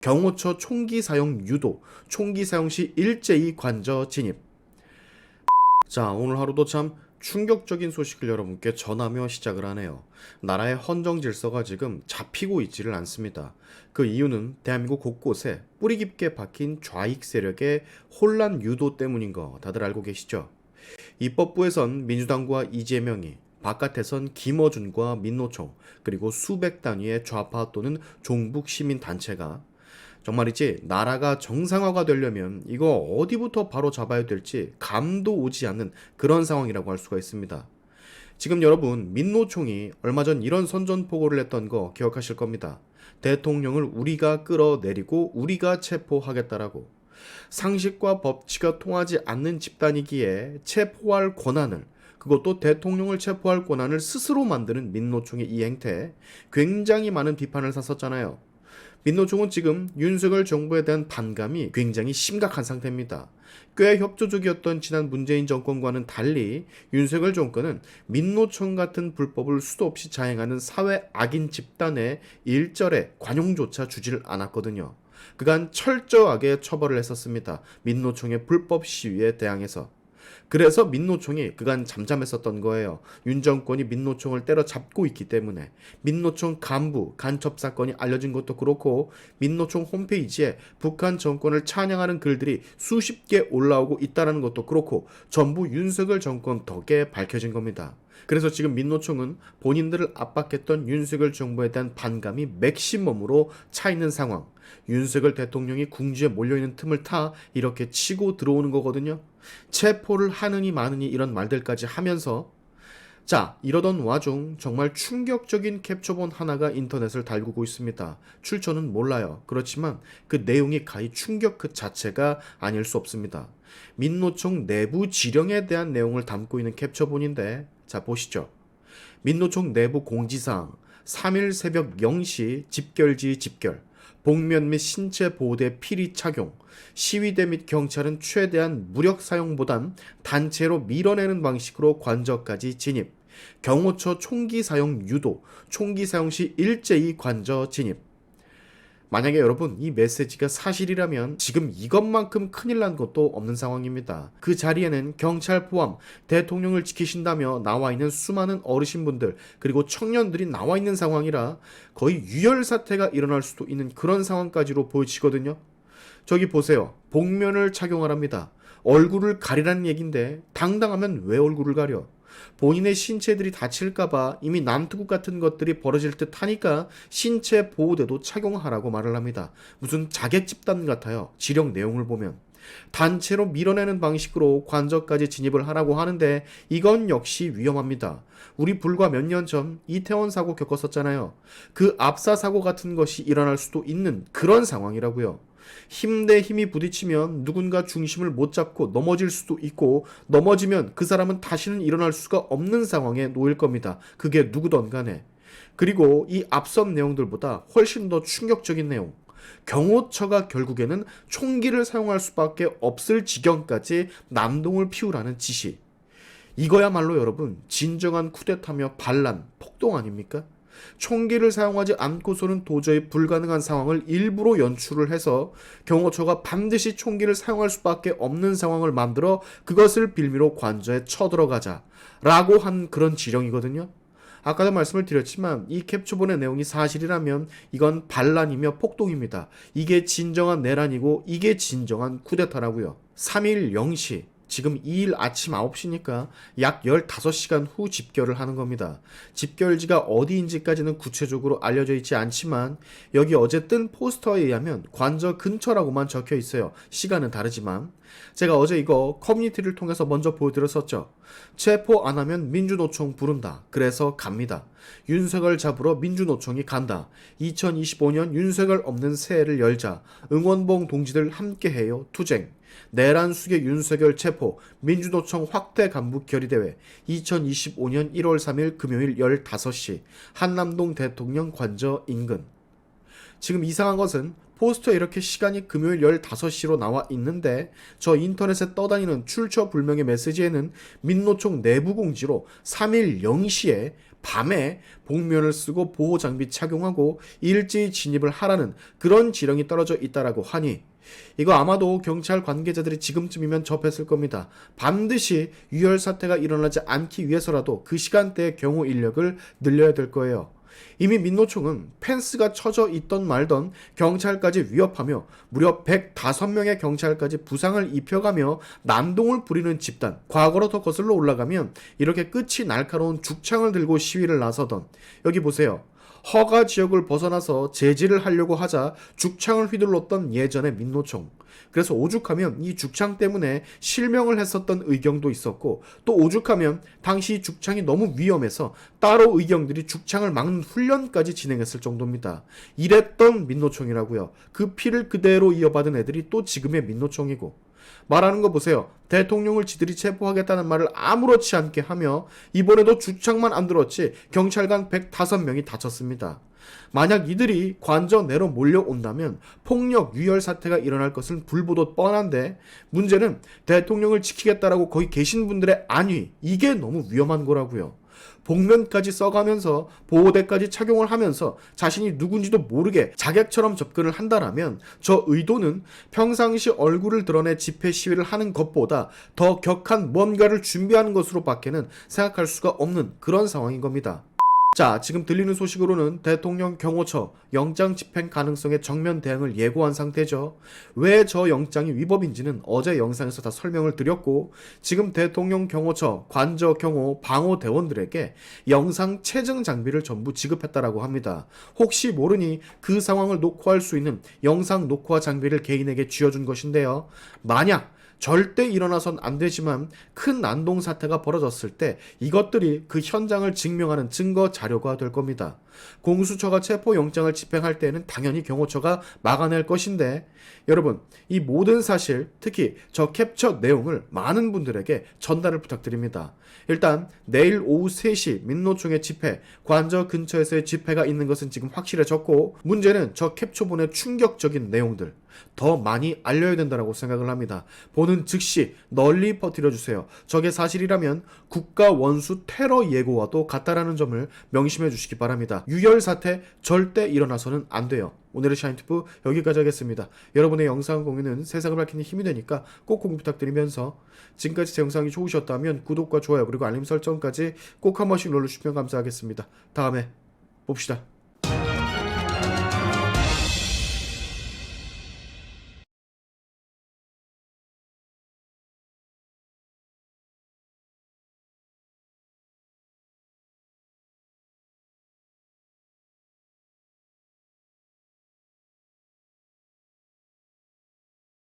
경호처 총기 사용 유도, 총기 사용 시 일제히 관저 진입. 자, 오늘 하루도 참 충격적인 소식을 여러분께 전하며 시작을 하네요. 나라의 헌정 질서가 지금 잡히고 있지를 않습니다. 그 이유는 대한민국 곳곳에 뿌리 깊게 박힌 좌익 세력의 혼란 유도 때문인 거 다들 알고 계시죠? 입법부에선 민주당과 이재명이, 바깥에선 김어준과 민노총, 그리고 수백 단위의 좌파 또는 종북 시민 단체가 정말이지 나라가 정상화가 되려면 이거 어디부터 바로 잡아야 될지 감도 오지 않는 그런 상황이라고 할 수가 있습니다. 지금 여러분, 민노총이 얼마 전 이런 선전포고를 했던 거 기억하실 겁니다. 대통령을 우리가 끌어내리고 우리가 체포하겠다라고. 상식과 법치가 통하지 않는 집단이기에 체포할 권한을, 그것도 대통령을 체포할 권한을 스스로 만드는 민노총의 이 행태, 굉장히 많은 비판을 샀었잖아요. 민노총은 지금 윤석열 정부에 대한 반감이 굉장히 심각한 상태입니다. 꽤 협조적이었던 지난 문재인 정권과는 달리 윤석열 정권은 민노총 같은 불법을 수도 없이 자행하는 사회 악인 집단의 일절의 관용조차 주지를 않았거든요. 그간 철저하게 처벌을 했었습니다. 민노총의 불법 시위에 대항해서. 그래서 민노총이 그간 잠잠했었던 거예요. 윤 정권이 민노총을 때려잡고 있기 때문에. 민노총 간부 간첩 사건이 알려진 것도 그렇고, 민노총 홈페이지에 북한 정권을 찬양하는 글들이 수십 개 올라오고 있다는 것도 그렇고, 전부 윤석열 정권 덕에 밝혀진 겁니다. 그래서 지금 민노총은 본인들을 압박했던 윤석열 정부에 대한 반감이 맥시멈으로 차 있는 상황. 윤석열 대통령이 궁지에 몰려있는 틈을 타 이렇게 치고 들어오는 거거든요. 체포를 하느니 마느니 이런 말들까지 하면서, 자, 이러던 와중 정말 충격적인 캡처본 하나가 인터넷을 달구고 있습니다. 출처는 몰라요. 그렇지만 그 내용이 가히 충격 그 자체가 아닐 수 없습니다. 민노총 내부 지령에 대한 내용을 담고 있는 캡처본인데, 자, 보시죠. 민노총 내부 공지사항, 3일 새벽 0시 집결지 집결, 복면 및 신체 보호대 필히 착용, 시위대 및 경찰은 최대한 무력 사용보단 단체로 밀어내는 방식으로 관저까지 진입, 경호처 총기 사용 유도, 총기 사용 시 일제히 관저 진입. 만약에 여러분 이 메시지가 사실이라면 지금 이것만큼 큰일 난 것도 없는 상황입니다. 그 자리에는 경찰 포함 대통령을 지키신다며 나와 있는 수많은 어르신분들 그리고 청년들이 나와 있는 상황이라 거의 유혈 사태가 일어날 수도 있는 그런 상황까지로 보여지거든요. 저기 보세요. 복면을 착용하랍니다. 얼굴을 가리라는 얘긴데 당당하면 왜 얼굴을 가려? 본인의 신체들이 다칠까봐 이미 남투국 같은 것들이 벌어질 듯 하니까 신체 보호대도 착용하라고 말을 합니다. 무슨 자객 집단 같아요. 지령 내용을 보면. 단체로 밀어내는 방식으로 관저까지 진입을 하라고 하는데 이건 역시 위험합니다. 우리 불과 몇 년 전 이태원 사고 겪었었잖아요. 그 압사 사고 같은 것이 일어날 수도 있는 그런 상황이라고요. 힘 대 힘이 부딪히면 누군가 중심을 못 잡고 넘어질 수도 있고, 넘어지면 그 사람은 다시는 일어날 수가 없는 상황에 놓일 겁니다. 그게 누구든 간에. 그리고 이 앞선 내용들보다 훨씬 더 충격적인 내용. 경호처가 결국에는 총기를 사용할 수밖에 없을 지경까지 난동을 피우라는 지시. 이거야말로 여러분 진정한 쿠데타며 반란, 폭동 아닙니까? 총기를 사용하지 않고서는 도저히 불가능한 상황을 일부러 연출을 해서 경호처가 반드시 총기를 사용할 수밖에 없는 상황을 만들어 그것을 빌미로 관저에 쳐들어가자 라고 한 그런 지령이거든요. 아까도 말씀을 드렸지만 이 캡처본의 내용이 사실이라면 이건 반란이며 폭동입니다. 이게 진정한 내란이고 이게 진정한 쿠데타라고요. 3일 0시 지금 2일 아침 9시니까 약 15시간 후 집결을 하는 겁니다. 집결지가 어디인지까지는 구체적으로 알려져 있지 않지만 여기 어제 뜬 포스터에 의하면 관저 근처라고만 적혀 있어요. 시간은 다르지만. 제가 어제 이거 커뮤니티를 통해서 먼저 보여드렸었죠. 체포 안 하면 민주노총 부른다. 그래서 갑니다. 윤석열 잡으러 민주노총이 간다. 2025년 윤석열 없는 새해를 열자. 응원봉 동지들 함께해요. 투쟁. 내란 수계 윤석열 체포, 민주노총 확대 간부 결의대회 2025년 1월 3일 금요일 15시 한남동 대통령 관저 인근. 지금 이상한 것은 포스터에 이렇게 시간이 금요일 15시로 나와 있는데 저 인터넷에 떠다니는 출처 불명의 메시지에는 민노총 내부 공지로 3일 0시에 밤에 복면을 쓰고 보호장비 착용하고 일제히 진입을 하라는 그런 지령이 떨어져 있다라고 하니 이거 아마도 경찰 관계자들이 지금쯤이면 접했을 겁니다. 반드시 유혈 사태가 일어나지 않기 위해서라도 그 시간대의 경호 인력을 늘려야 될 거예요. 이미 민노총은 펜스가 쳐져 있던 말던 경찰까지 위협하며 무려 105명의 경찰까지 부상을 입혀가며 난동을 부리는 집단, 과거로 더 거슬러 올라가면 이렇게 끝이 날카로운 죽창을 들고 시위를 나서던, 여기 보세요. 허가 지역을 벗어나서 제지를 하려고 하자 죽창을 휘둘렀던 예전의 민노총. 그래서 오죽하면 이 죽창 때문에 실명을 했었던 의경도 있었고, 또 오죽하면 당시 죽창이 너무 위험해서 따로 의경들이 죽창을 막는 훈련까지 진행했을 정도입니다. 이랬던 민노총이라고요. 그 피를 그대로 이어받은 애들이 또 지금의 민노총이고, 말하는 거 보세요. 대통령을 지들이 체포하겠다는 말을 아무렇지 않게 하며 이번에도 죽창만 안 들었지 경찰관 105명이 다쳤습니다. 만약 이들이 관저 내로 몰려온다면 폭력 유혈 사태가 일어날 것은 불보듯 뻔한데, 문제는 대통령을 지키겠다라고 거기 계신 분들의 안위, 이게 너무 위험한 거라고요. 복면까지 써가면서 보호대까지 착용을 하면서 자신이 누군지도 모르게 자객처럼 접근을 한다라면 저 의도는 평상시 얼굴을 드러내 집회 시위를 하는 것보다 더 격한 뭔가를 준비하는 것으로 밖에는 생각할 수가 없는 그런 상황인 겁니다. 자, 지금 들리는 소식으로는 대통령 경호처 영장 집행 가능성의 정면 대응을 예고한 상태죠. 왜 저 영장이 위법인지는 어제 영상에서 다 설명을 드렸고, 지금 대통령 경호처 관저 경호 방호 대원들에게 영상 체증 장비를 전부 지급했다라고 합니다. 혹시 모르니 그 상황을 녹화할 수 있는 영상 녹화 장비를 개인에게 쥐어준 것인데요. 만약 절대 일어나선 안 되지만 큰 난동 사태가 벌어졌을 때 이것들이 그 현장을 증명하는 증거 자료가 될 겁니다. 공수처가 체포 영장을 집행할 때는 당연히 경호처가 막아낼 것인데, 여러분, 이 모든 사실, 특히 저 캡처 내용을 많은 분들에게 전달을 부탁드립니다. 일단 내일 오후 3시 민노총의 집회, 관저 근처에서의 집회가 있는 것은 지금 확실해졌고, 문제는 저 캡처본의 충격적인 내용들 더 많이 알려야 된다고 생각을 합니다. 보는 즉시 널리 퍼뜨려주세요. 저게 사실이라면 국가 원수 테러 예고와도 같다라는 점을 명심해 주시기 바랍니다. 유혈 사태 절대 일어나서는 안 돼요. 오늘의 샤인투프 여기까지 하겠습니다. 여러분의 영상 공유는 세상을 밝히는 힘이 되니까 꼭 공유 부탁드리면서, 지금까지 제 영상이 좋으셨다면 구독과 좋아요 그리고 알림 설정까지 꼭 한 번씩 눌러주시면 감사하겠습니다. 다음에 봅시다.